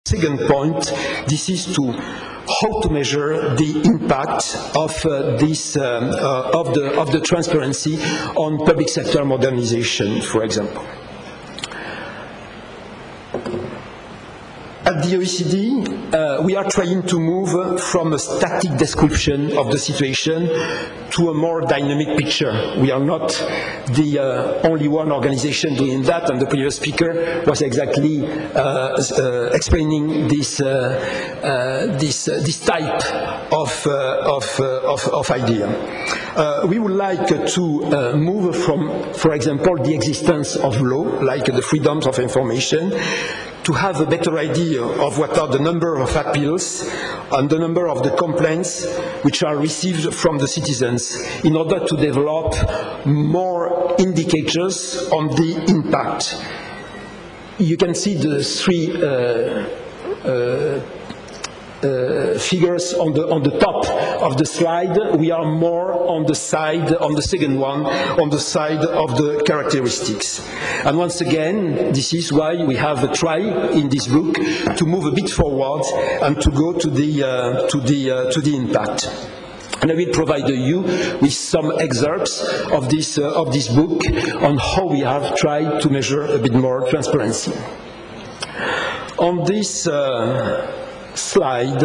Second point, this is to how to measure the impact of the transparency on public sector modernization, for example. At the OECD, we are trying to move from a static description of the situation to a more dynamic picture. We are not the only one organization doing that, and the previous speaker was exactly explaining this type of idea. We would like to move from, for example, the existence of law, like the freedoms of information, to have a better idea of what are the number of appeals and the number of the complaints which are received from the citizens in order to develop more indicators on the impact. You can see the three figures on the top of the slide. We are more on the second one, on the side of the characteristics. And once again, this is why we have a try in this book to move a bit forward and to go to the impact. And I will provide you with some excerpts of this book on how we have tried to measure a bit more transparency. On this slide,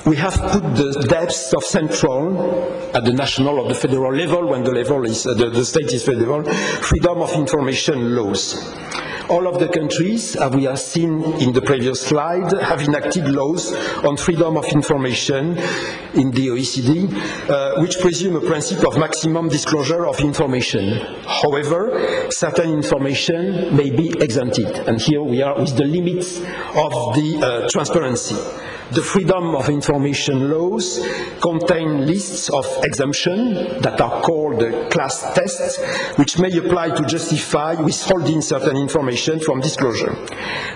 we have put the depths of central, at the national or the federal level, when the level is the state is federal, freedom of information laws. All of the countries, as we have seen in the previous slide, have enacted laws on freedom of information in the OECD, which presume a principle of maximum disclosure of information. However, certain information may be exempted, and here we are with the limits of the transparency. The freedom of information laws contain lists of exemptions that are called class tests, which may apply to justify withholding certain information from disclosure.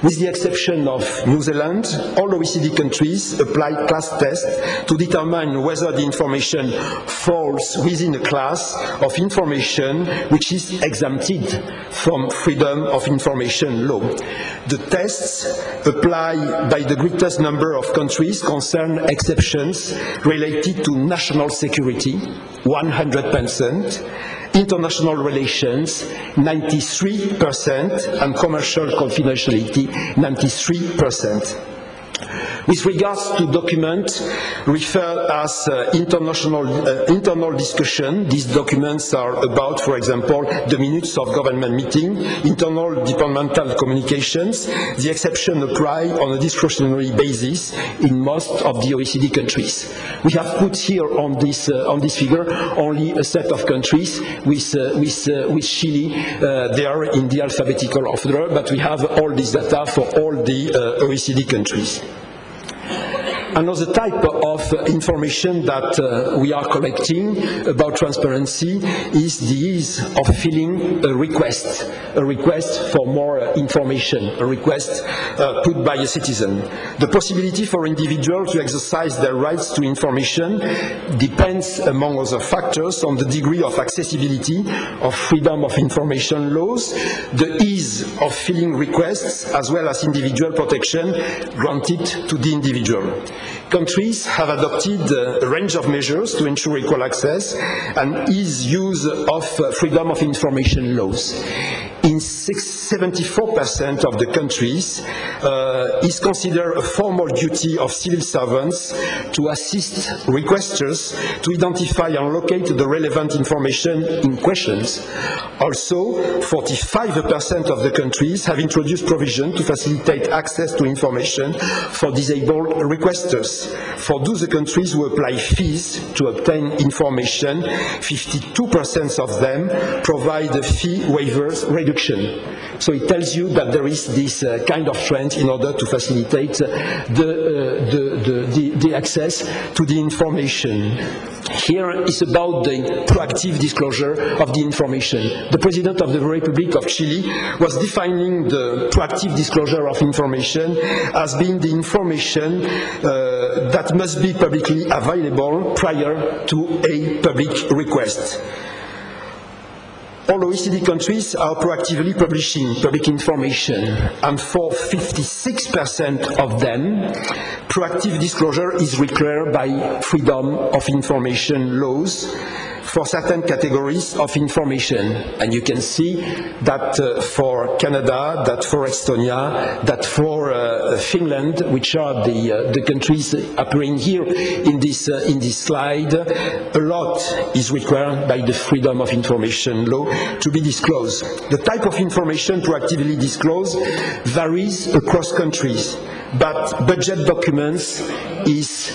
With the exception of New Zealand, all OECD countries apply class tests to determine whether the information falls within a class of information which is exempted from freedom of information law. The tests applied by the greatest number of countries concern exceptions related to national security, 100%, international relations, 93%, and commercial confidentiality, 93%. With regards to documents referred as internal discussion, these documents are about, for example, the minutes of government meeting, internal departmental communications. The exception apply on a discretionary basis in most of the OECD countries. We have put here on this figure only a set of countries with Chile there in the alphabetical order, but we have all this data for all the OECD countries. Another type of information that we are collecting about transparency is the ease of filling a request for more information, a request put by a citizen. The possibility for individuals to exercise their rights to information depends, among other factors, on the degree of accessibility of freedom of information laws, the ease of filling requests, as well as individual protection granted to the individual. Countries have adopted a range of measures to ensure equal access and ease use of freedom of information laws. In 74% of the countries, is considered a formal duty of civil servants to assist requesters to identify and locate the relevant information in questions. Also, 45% of the countries have introduced provision to facilitate access to information for disabled requesters. For those countries who apply fees to obtain information, 52% of them provide fee waivers reduction. So it tells you that there is this kind of trend in order to facilitate the access to the information. Here is about the proactive disclosure of the information. The President of the Republic of Chile was defining the proactive disclosure of information as being the information that must be publicly available prior to a public request. All OECD countries are proactively publishing public information, and for 56% of them, proactive disclosure is required by freedom of information laws for certain categories of information. And you can see that for Canada, that for Estonia, that for Finland, which are the countries appearing here in this slide, a lot is required by the freedom of information law to be disclosed. The type of information proactively disclosed varies across countries, but budget documents is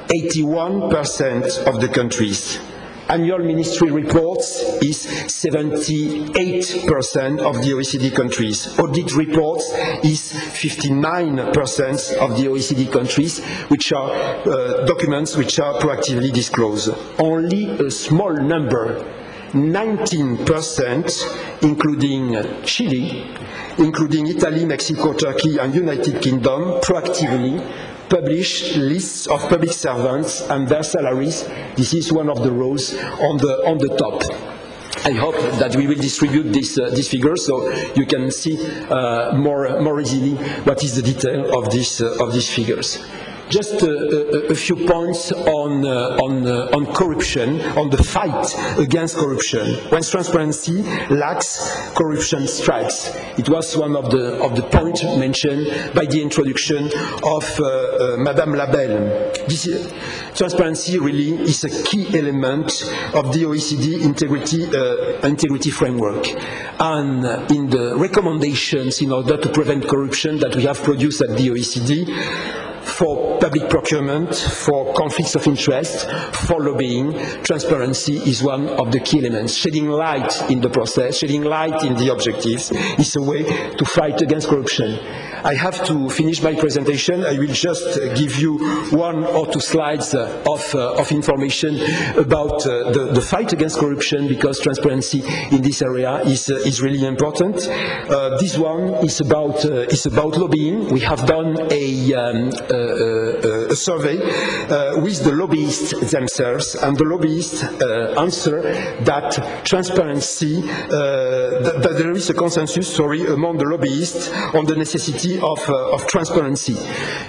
81% of the countries. Annual ministry reports is 78% of the OECD countries. Audit reports is 59% of the OECD countries, which are documents which are proactively disclosed. Only a small number, 19%, including Chile, including Italy, Mexico, Turkey, and United Kingdom, proactively publish lists of public servants and their salaries. This is one of the rows on the top. I hope that we will distribute this figure so you can see more easily what is the detail of these figures. Just a few points on corruption, on the fight against corruption. When transparency lacks, corruption strikes. It was one of the points mentioned by the introduction of Madame Labelle. Transparency really is a key element of the OECD integrity framework. And in the recommendations in order to prevent corruption that we have produced at the OECD, for public procurement, for conflicts of interest, for lobbying, transparency is one of the key elements. Shedding light in the process, shedding light in the objectives is a way to fight against corruption. I have to finish my presentation. I will just give you one or two slides of information about the fight against corruption, because transparency in this area is really important. This one is about lobbying. We have done a survey with the lobbyists themselves, and the lobbyists answer that transparency, that there is a consensus, among the lobbyists on the necessity of transparency,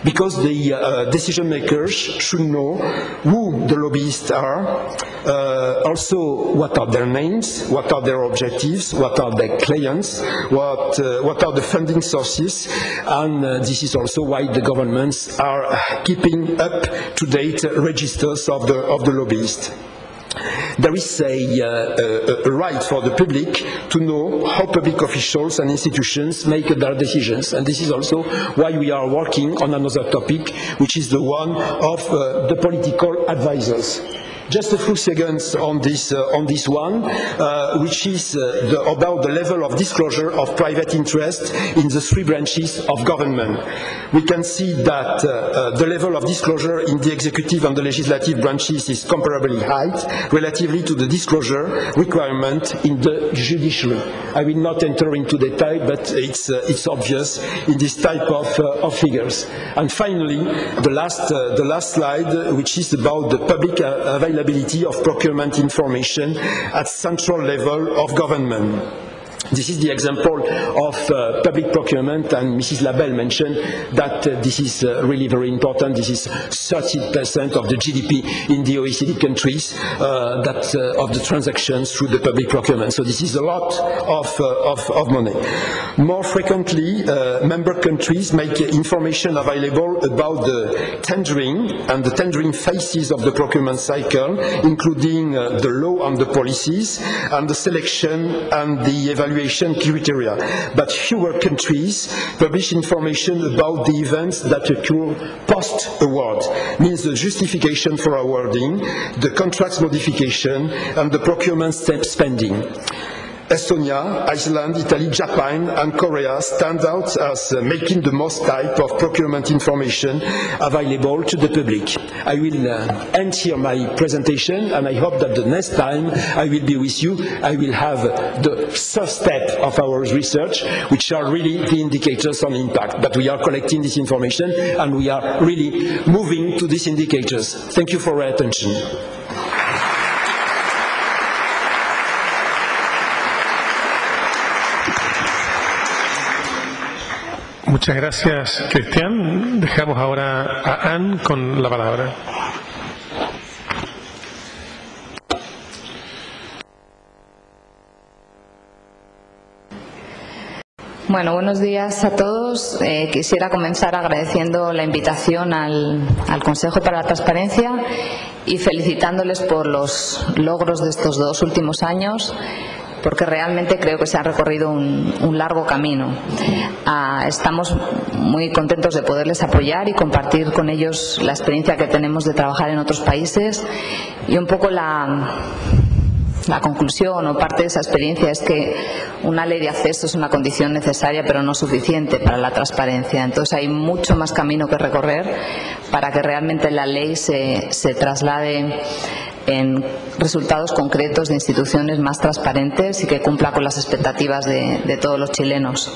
because the decision makers should know who the lobbyists are, also what are their names, what are their objectives, what are their clients, what are the funding sources, and this is also why the governments are keeping up to date registers of the lobbyists. There is a right for the public to know how public officials and institutions make their decisions, and this is also why we are working on another topic, which is the one of the political advisors. Just a few seconds on this one, which is about the level of disclosure of private interest in the three branches of government. We can see that the level of disclosure in the executive and the legislative branches is comparably high relatively to the disclosure requirement in the judiciary. I will not enter into detail, but it's obvious in this type of figures. And finally, the last slide, which is about the public availability of procurement information at central level of government. This is the example of public procurement, and Mrs. Labelle mentioned that this is really very important. This is 30% of the GDP in the OECD countries of the transactions through the public procurement. So this is a lot of money. More frequently, member countries make information available about the tendering and the tendering phases of the procurement cycle, including the law and the policies, and the selection and the evaluation criteria, but fewer countries publish information about the events that occur post-award, means the justification for awarding, the contracts modification, and the procurement spending. Estonia, Iceland, Italy, Japan, and Korea stand out as making the most type of procurement information available to the public. I will end here my presentation, and I hope that the next time I will be with you, I will have the first step of our research, which are really the indicators on impact. But we are collecting this information, and we are really moving to these indicators. Thank you for your attention. Muchas gracias, Cristian. Dejamos ahora a Anne con la palabra. Bueno, buenos días a todos. Quisiera comenzar agradeciendo la invitación al Consejo para la Transparencia y felicitándoles por los logros de estos 2 últimos años, porque realmente creo que se ha recorrido un largo camino. Estamos muy contentos de poderles apoyar y compartir con ellos la experiencia que tenemos de trabajar en otros países, y un poco la conclusión o parte de esa experiencia es que una ley de acceso es una condición necesaria pero no suficiente para la transparencia. Entonces hay mucho más camino que recorrer para que realmente la ley se traslade en resultados concretos de instituciones más transparentes y que cumpla con las expectativas de todos los chilenos.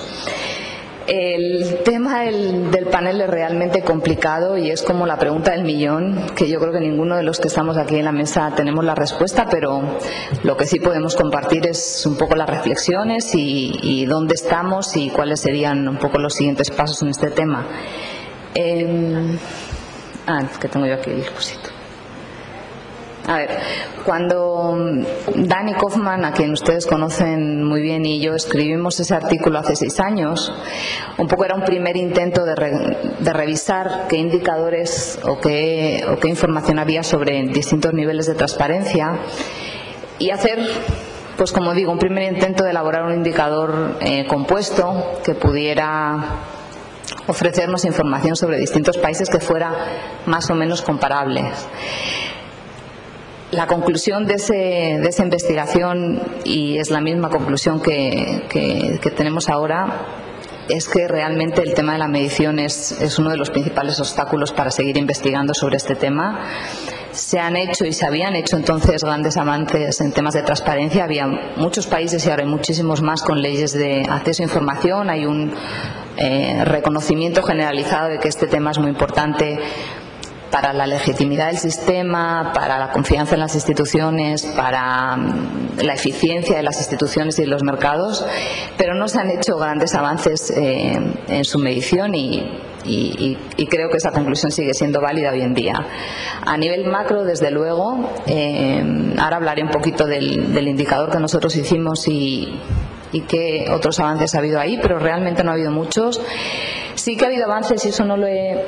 El tema del panel es realmente complicado y es como la pregunta del millón, que yo creo que ninguno de los que estamos aquí en la mesa tenemos la respuesta, pero lo que sí podemos compartir es un poco las reflexiones y dónde estamos y cuáles serían un poco los siguientes pasos en este tema. Es que tengo yo aquí el cosito. A ver, cuando Dani Kaufman, a quien ustedes conocen muy bien, y yo escribimos ese artículo hace 6 años, un poco era un primer intento de revisar qué indicadores o qué información había sobre distintos niveles de transparencia y hacer, pues como digo, un primer intento de elaborar un indicador compuesto que pudiera ofrecernos información sobre distintos países que fuera más o menos comparable. La conclusión de esa investigación, y es la misma conclusión que tenemos ahora, es que realmente el tema de la medición es uno de los principales obstáculos para seguir investigando sobre este tema. Se han hecho y se habían hecho entonces grandes avances en temas de transparencia. Había muchos países y ahora hay muchísimos más con leyes de acceso a información. Hay un reconocimiento generalizado de que este tema es muy importante para la legitimidad del sistema, para la confianza en las instituciones, para la eficiencia de las instituciones y de los mercados, pero no se han hecho grandes avances en su medición y creo que esa conclusión sigue siendo válida hoy en día. A nivel macro, desde luego, ahora hablaré un poquito del indicador que nosotros hicimos y qué otros avances ha habido ahí, pero realmente no ha habido muchos. Sí que ha habido avances y eso no lo he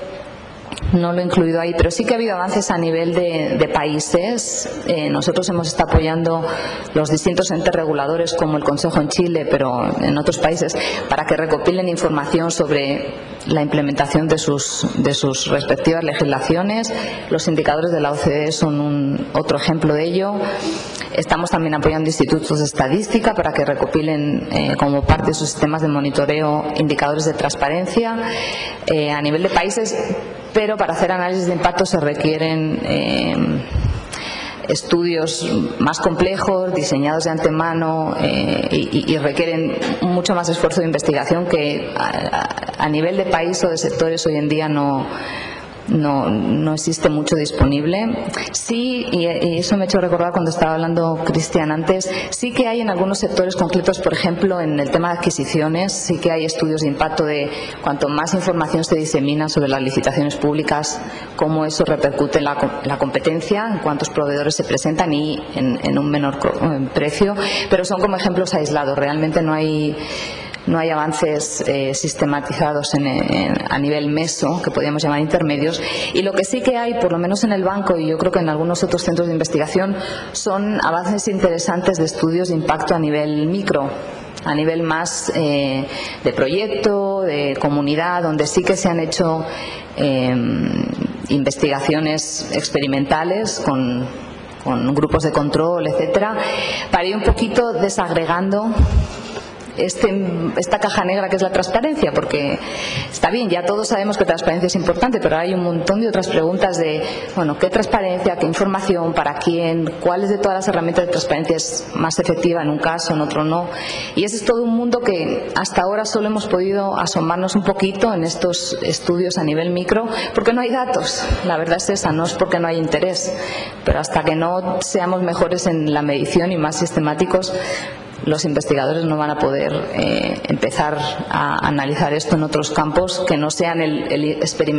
incluido ahí, pero sí que ha habido avances a nivel de países. Nosotros hemos estado apoyando los distintos entes reguladores como el Consejo en Chile, pero en otros países, para que recopilen información sobre la implementación de sus respectivas legislaciones. Los indicadores de la OCDE son otro ejemplo de ello. Estamos también apoyando institutos de estadística para que recopilen como parte de sus sistemas de monitoreo indicadores de transparencia a nivel de países, pero para hacer análisis de impacto se requieren estudios más complejos, diseñados de antemano y requieren mucho más esfuerzo de investigación que a nivel de país o de sectores hoy en día no existe mucho disponible. Sí, y eso me ha hecho recordar cuando estaba hablando Cristian antes, sí que hay en algunos sectores concretos, por ejemplo en el tema de adquisiciones, sí que hay estudios de impacto de cuanto más información se disemina sobre las licitaciones públicas, cómo eso repercute en la competencia, en cuántos proveedores se presentan y en un menor precio, pero son como ejemplos aislados. Realmente no hay avances sistematizados a nivel meso, que podríamos llamar intermedios, y lo que sí que hay, por lo menos en el banco y yo creo que en algunos otros centros de investigación, son avances interesantes de estudios de impacto a nivel micro, a nivel más de proyecto, de comunidad, donde sí que se han hecho investigaciones experimentales con grupos de control, etcétera, para ir un poquito desagregando esta caja negra que es la transparencia, porque está bien, ya todos sabemos que transparencia es importante, pero hay un montón de otras preguntas de, bueno, ¿qué transparencia, qué información, para quién, cuáles de todas las herramientas de transparencia es más efectiva en un caso, en otro no? Y ese es todo un mundo que hasta ahora solo hemos podido asomarnos un poquito en estos estudios a nivel micro, porque no hay datos. La verdad es esa, no es porque no hay interés, pero hasta que no seamos mejores en la medición y más sistemáticos, los investigadores no van a poder empezar a analizar esto en otros campos que no sean el experimento